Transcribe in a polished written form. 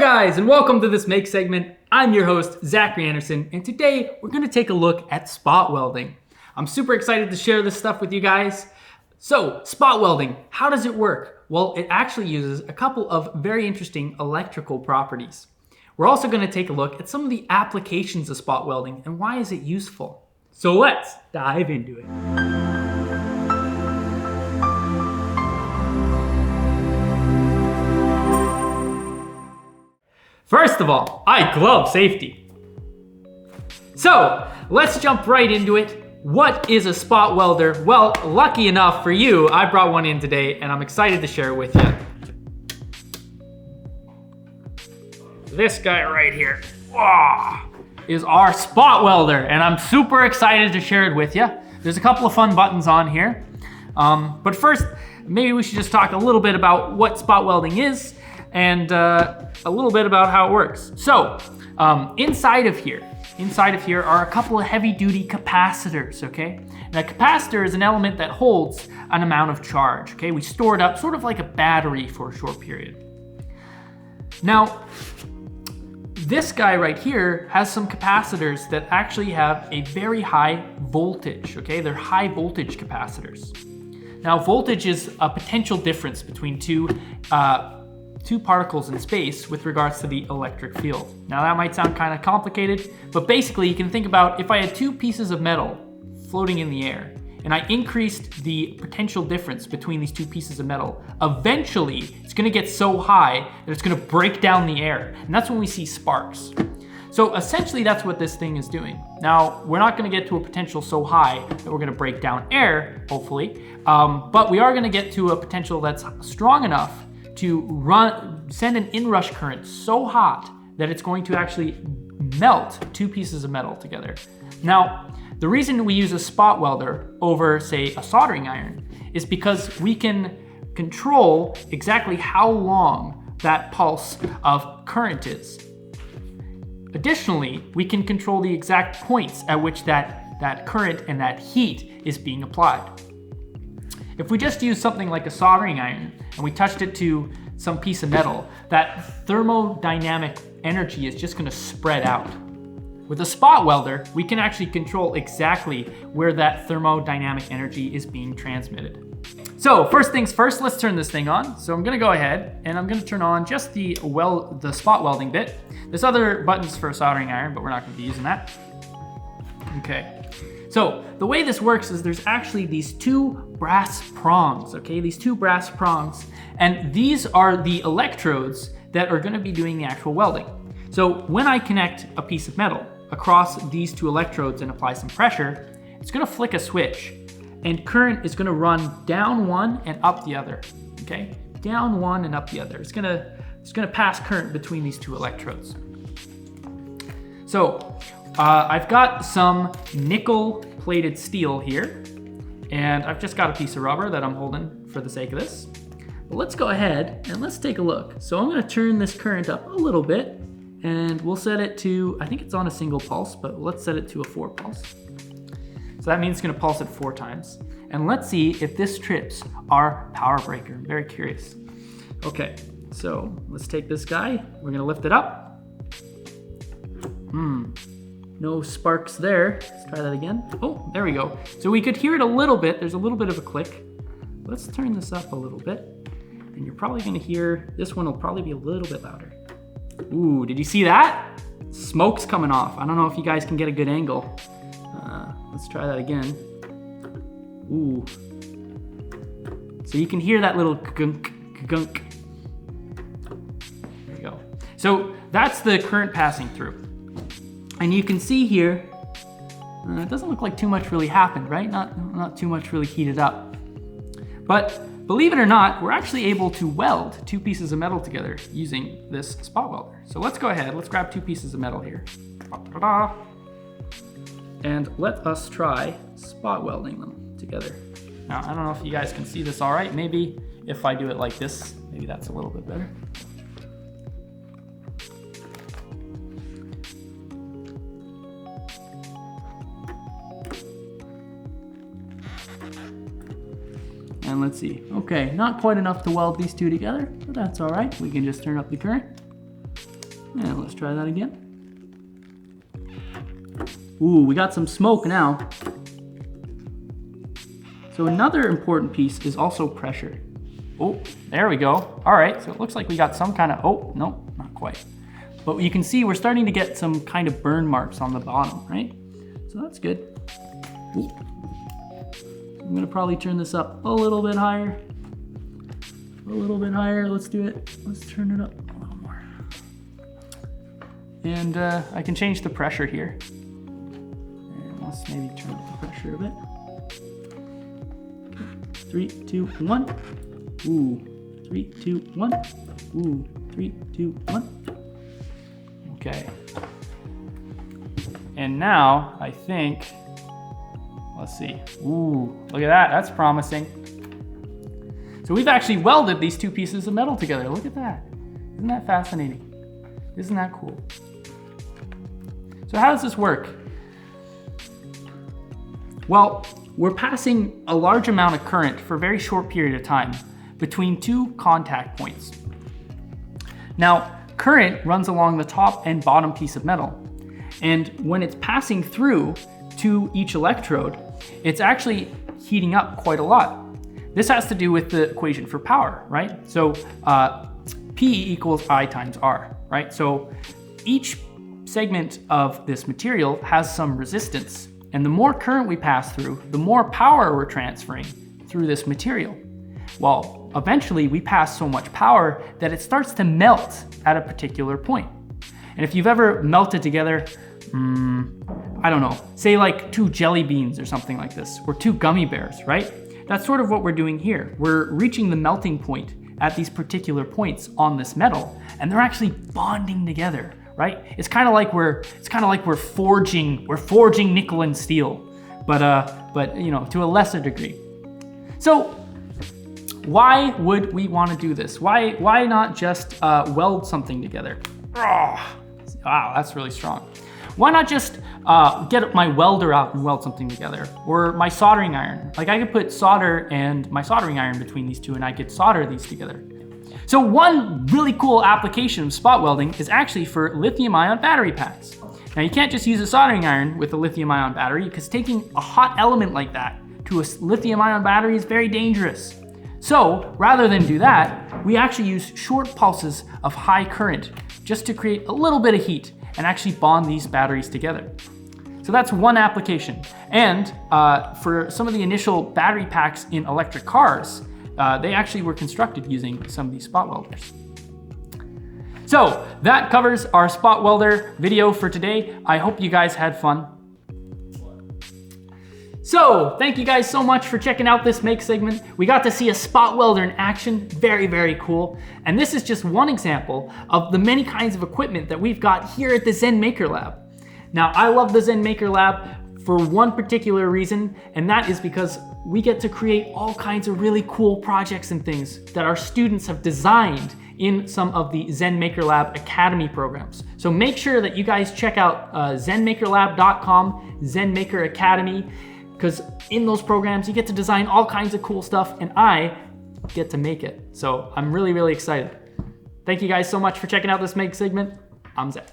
guys, and welcome to this Make segment. I'm your host, Zachary Anderson, and today we're going to take a look at spot welding. I'm super excited to share this stuff with you guys. So, spot welding, how does it work? Well, it actually uses a couple of very interesting electrical properties. We're also going to take a look at some of the applications of spot welding and why is it useful. So let's dive into it. First of all, I glove safety. So let's jump right into it. What is a spot welder? Well, lucky enough for you, I brought one in today and I'm excited to share it with you. This guy right here is our spot welder and I'm super excited to share it with you. There's a couple of fun buttons on here. But first, maybe we should just talk a little bit about what spot welding is and a little bit about how it works. So inside of here are a couple of heavy duty capacitors, okay? Now, a capacitor is an element that holds an amount of charge, okay? We store it up sort of like a battery for a short period. Now, this guy right here has some capacitors that actually have a very high voltage, okay? They're high voltage capacitors. Now, voltage is a potential difference between two particles in space with regards to the electric field. Now that might sound kind of complicated, but basically you can think about if I had two pieces of metal floating in the air and I increased the potential difference between these two pieces of metal, eventually it's gonna get so high that it's gonna break down the air. And that's when we see sparks. So essentially that's what this thing is doing. Now, we're not gonna get to a potential so high that we're gonna break down air, hopefully, but we are gonna get to a potential that's strong enough to send an inrush current so hot that it's going to actually melt two pieces of metal together. Now, the reason we use a spot welder over, say, a soldering iron is because we can control exactly how long that pulse of current is. Additionally, we can control the exact points at which that current and that heat is being applied. If we just use something like a soldering iron and we touched it to some piece of metal, that thermodynamic energy is just gonna spread out. With a spot welder, we can actually control exactly where that thermodynamic energy is being transmitted. So first things first, let's turn this thing on. So I'm gonna go ahead and I'm gonna turn on just the spot welding bit. There's other buttons for a soldering iron, but we're not gonna be using that. Okay. So the way this works is there's actually these two brass prongs, okay? These two brass prongs, and these are the electrodes that are gonna be doing the actual welding. So when I connect a piece of metal across these two electrodes and apply some pressure, it's gonna flick a switch and current is gonna run down one and up the other, okay? Down one and up the other. It's gonna pass current between these two electrodes. So, I've got some nickel plated steel here, and I've just got a piece of rubber that I'm holding for the sake of this. But let's go ahead and let's take a look. So I'm gonna turn this current up a little bit, and we'll set it to, I think it's on a single pulse, but let's set it to a 4 pulse. So that means it's gonna pulse it 4 times. And let's see if this trips our power breaker. I'm very curious. Okay, so let's take this guy, we're gonna lift it up. No sparks there. Let's try that again. Oh, there we go. So we could hear it a little bit. There's a little bit of a click. Let's turn this up a little bit. And you're probably gonna hear, this one will probably be a little bit louder. Ooh, did you see that? Smoke's coming off. I don't know if you guys can get a good angle. Let's try that again. Ooh. So you can hear that little gunk, gunk. There you go. So that's the current passing through. And you can see here, it doesn't look like too much really happened, right? Not too much really heated up. But believe it or not, we're actually able to weld two pieces of metal together using this spot welder. So let's go ahead, let's grab two pieces of metal here. And let us try spot welding them together. Now, I don't know if you guys can see this all right. Maybe if I do it like this, maybe that's a little bit better. And let's see. Okay, not quite enough to weld these two together, but that's all right. We can just turn up the current. And let's try that again. Ooh, we got some smoke now. So another important piece is also pressure. Oh, there we go. All right, so it looks like we got some kind of, oh, no, not quite. But you can see we're starting to get some kind of burn marks on the bottom, right? So that's good. Ooh. I'm gonna probably turn this up a little bit higher. A little bit higher, let's do it. Let's turn it up a little more. And I can change the pressure here. And let's maybe turn up the pressure a bit. 3, 2, 1. Ooh, 3, 2, 1. Ooh, 3, 2, 1. Okay. And now I think, let's see. Ooh, look at that, that's promising. So we've actually welded these two pieces of metal together. Look at that. Isn't that fascinating? Isn't that cool? So how does this work? Well, we're passing a large amount of current for a very short period of time between two contact points. Now, current runs along the top and bottom piece of metal. And when it's passing through to each electrode, it's actually heating up quite a lot. This has to do with the equation for power, right? So P equals I times R, right? So each segment of this material has some resistance. And the more current we pass through, the more power we're transferring through this material. Well, eventually we pass so much power that it starts to melt at a particular point. And if you've ever melted together, I don't know, say like 2 jelly beans or something like this, or 2 gummy bears, right? That's sort of what we're doing here. We're reaching the melting point at these particular points on this metal, and they're actually bonding together, right? It's kind of like we're forging nickel and steel, but you know, to a lesser degree. So why would we want to do this? Why not just weld something together? Oh, wow, that's really strong. Why not just get my welder out and weld something together? Or my soldering iron. Like I could put solder and my soldering iron between these two and I could solder these together. So one really cool application of spot welding is actually for lithium-ion battery packs. Now you can't just use a soldering iron with a lithium-ion battery because taking a hot element like that to a lithium-ion battery is very dangerous. So rather than do that, we actually use short pulses of high current just to create a little bit of heat and actually bond these batteries together. So that's one application. And for some of the initial battery packs in electric cars, they actually were constructed using some of these spot welders. So that covers our spot welder video for today. I hope you guys had fun. So thank you guys so much for checking out this make segment. We got to see a spot welder in action, very, very cool. And this is just one example of the many kinds of equipment that we've got here at the Zen Maker Lab. Now, I love the Zen Maker Lab for one particular reason, and that is because we get to create all kinds of really cool projects and things that our students have designed in some of the Zen Maker Lab Academy programs. So make sure that you guys check out zenmakerlab.com, Zen Maker Academy, because in those programs, you get to design all kinds of cool stuff and I get to make it. So I'm really, really excited. Thank you guys so much for checking out this make segment. I'm Zach.